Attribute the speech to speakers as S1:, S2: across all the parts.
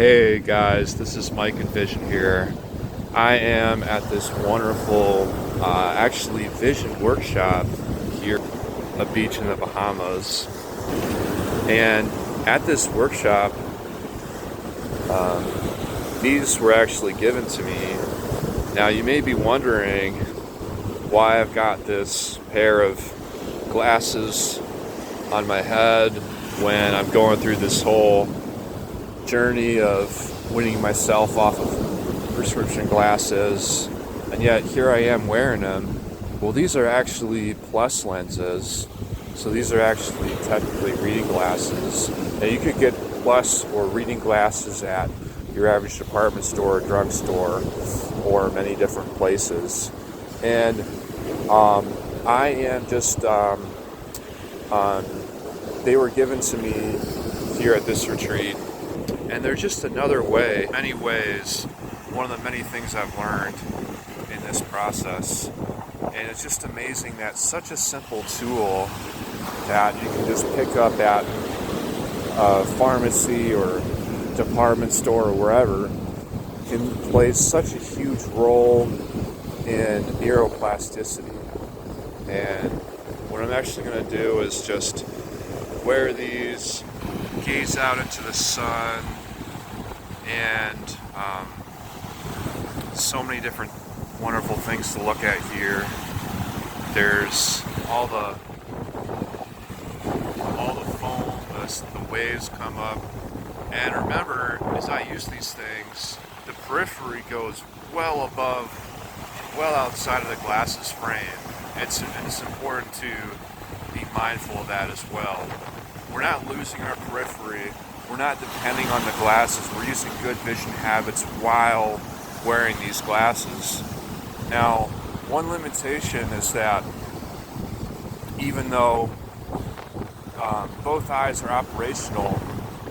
S1: Hey guys, this is Mike and Vision here. I am at this wonderful, actually Vision workshop here on a beach in the Bahamas. And at this workshop, these were actually given to me. Now you may be wondering why I've got this pair of glasses on my head when I'm going through this whole journey of weaning myself off of prescription glasses, and yet here I am wearing them. Well, these are actually plus lenses, so these are actually technically reading glasses. Now you could get plus or reading glasses at your average department store, drugstore, or many different places. And I am just they were given to me here at this retreat. And they're just another way, many ways, one of the many things I've learned in this process. And it's just amazing that such a simple tool that you can just pick up at a pharmacy or department store or wherever can play such a huge role in neuroplasticity. And what I'm actually going to do is just wear these, gaze out into the sun, and so many different wonderful things to look at here. There's all the foam, the waves come up, and remember, as I use these things, the periphery goes well outside of the glasses frame. It's important to be mindful of that as well. We're not losing our periphery. We're not depending on the glasses. We're using good vision habits while wearing these glasses. Now, one limitation is that even though both eyes are operational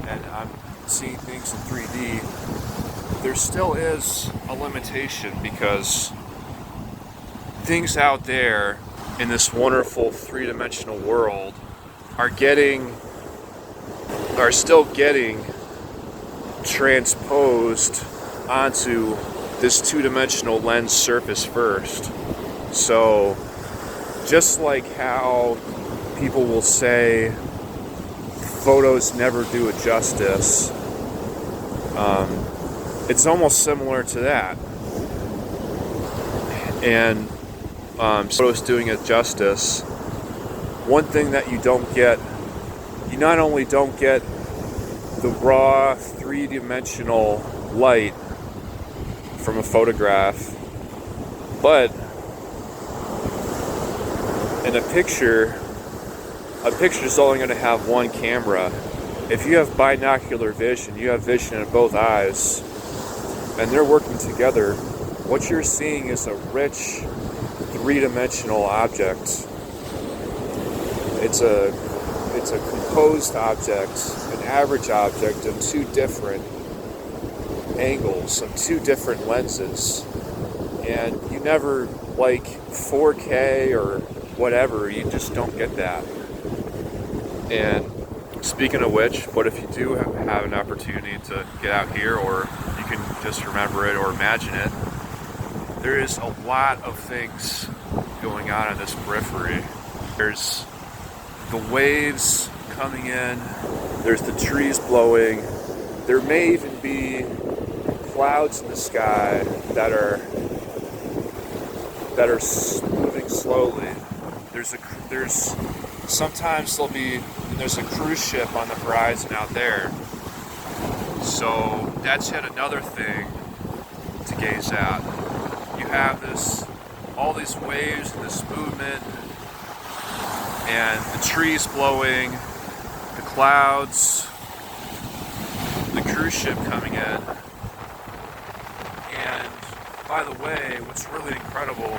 S1: and I'm seeing things in 3D, there still is a limitation because things out there in this wonderful three-dimensional world are still getting transposed onto this two-dimensional lens surface first. So just like how people will say photos never do it justice, it's almost similar to that. And photos doing it justice, one thing that you don't get, you not only don't get the raw three-dimensional light from a photograph, but in a picture is only going to have one camera. If you have binocular vision, you have vision in both eyes, and they're working together, what you're seeing is a rich three-dimensional object. It's a composed object, an average object of two different angles, of two different lenses. And you never, like 4K or whatever, you just don't get that. And speaking of which, what if you do have an opportunity to get out here, or you can just remember it or imagine it, there is a lot of things going on in this periphery. There's the waves coming in, there's the trees blowing, there may even be clouds in the sky that are moving slowly. Sometimes there's a cruise ship on the horizon out there. So that's yet another thing to gaze at. You have all these waves and this movement, and the trees blowing, the clouds, the cruise ship coming in. And by the way, what's really incredible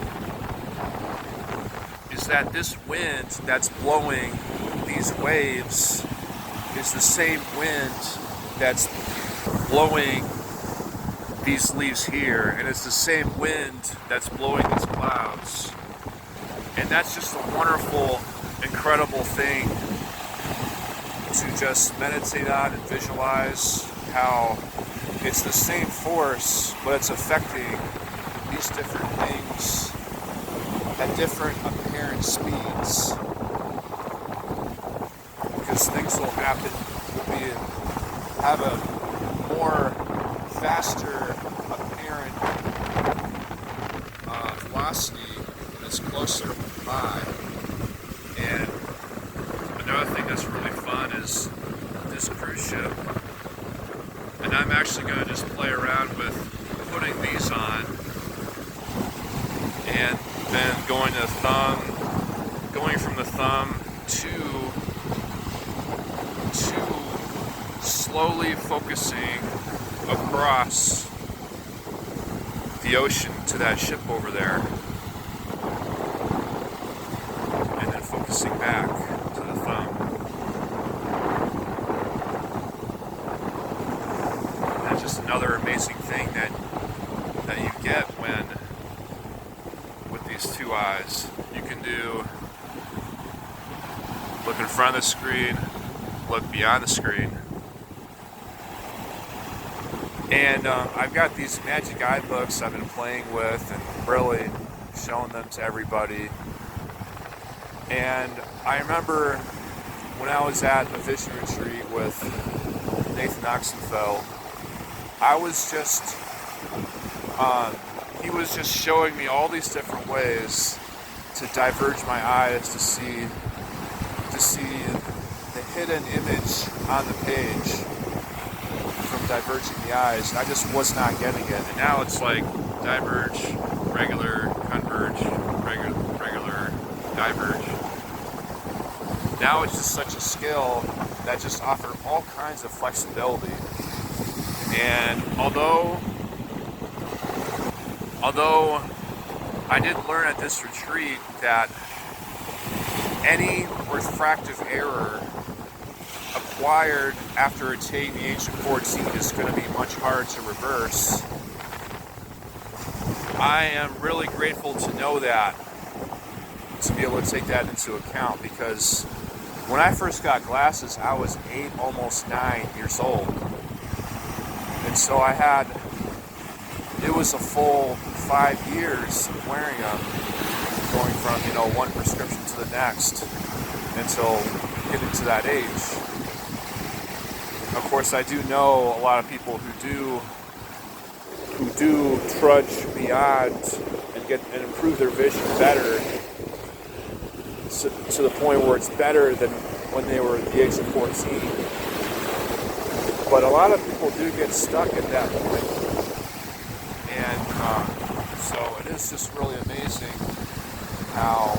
S1: is that this wind that's blowing these waves is the same wind that's blowing these leaves here, and it's the same wind that's blowing these clouds. And that's just a wonderful, incredible thing to just meditate on and visualize how it's the same force, but it's affecting these different things at different apparent speeds. Because things will have a more faster apparent velocity when it's closer by. And another thing that's really fun is this cruise ship. And I'm actually going to just play around with putting these on and then going from the thumb to slowly focusing across the ocean to that ship over there, and then focusing back to the thumb. And that's just another amazing thing that you get with these two eyes. You can do look in front of the screen, look beyond the screen. And I've got these magic eye books I've been playing with and really showing them to everybody. And I remember when I was at a vision retreat with Nathan Oxenfeld, I was just, he was just showing me all these different ways to diverge my eyes to see the hidden image on the page from diverging the eyes. I just was not getting it. And now it's like diverge, regular, converge, regular, diverge. Now it's just such a skill that just offers all kinds of flexibility. And although I did learn at this retreat that any refractive error acquired after attaining the age of 14 is going to be much harder to reverse, I am really grateful to know that, to be able to take that into account, because when I first got glasses, I was 8, almost 9 years old. And so it was a full 5 years of wearing them, going from, one prescription to the next until getting to that age. Of course, I do know a lot of people who do trudge beyond and improve their vision better, to the point where it's better than when they were at the age of 14. But a lot of people do get stuck at that point. And so it is just really amazing how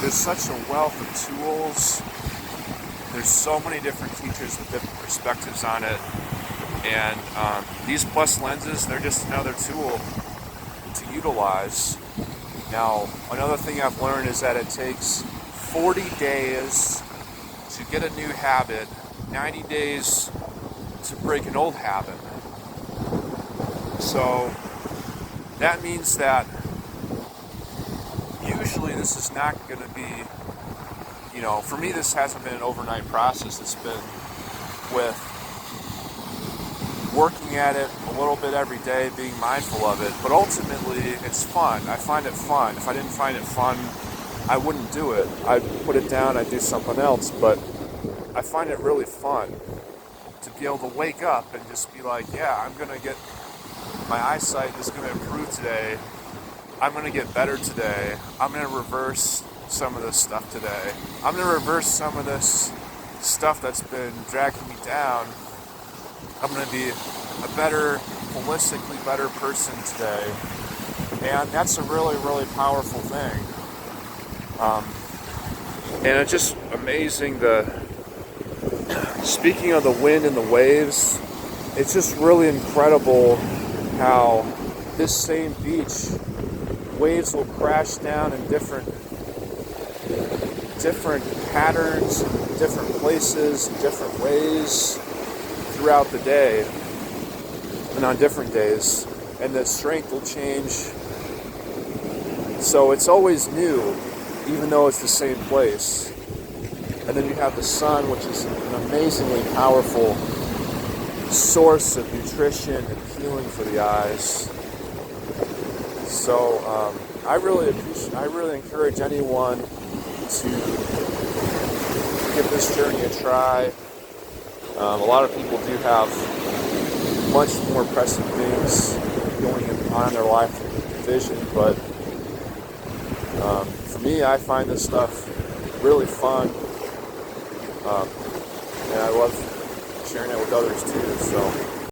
S1: there's such a wealth of tools. There's so many different teachers with different perspectives on it. And these plus lenses, they're just another tool to utilize. Now, another thing I've learned is that it takes 40 days to get a new habit, 90 days to break an old habit. So that means that usually this is not going to be, for me this hasn't been an overnight process. It's been with working at it a little bit every day, being mindful of it, but ultimately it's fun. I find it fun. If I didn't find it fun, I wouldn't do it. I'd put it down, I'd do something else, but I find it really fun to be able to wake up and just be like, yeah, I'm going to get, my eyesight is going to improve today. I'm going to get better today. I'm going to reverse some of this stuff today. I'm going to reverse some of this stuff that's been dragging me down. I'm going to be a better, holistically better person today. And that's a really, really powerful thing. And it's just amazing speaking of the wind and the waves, it's just really incredible how this same beach, waves will crash down in different patterns, different places, different ways throughout the day and on different days, and the strength will change. So it's always new, even though it's the same place. And then you have the sun, which is an amazingly powerful source of nutrition and healing for the eyes. So I really encourage anyone to give this journey a try. A lot of people do have much more pressing things going on in their life than vision, but for me, I find this stuff really fun, and I love sharing it with others too. So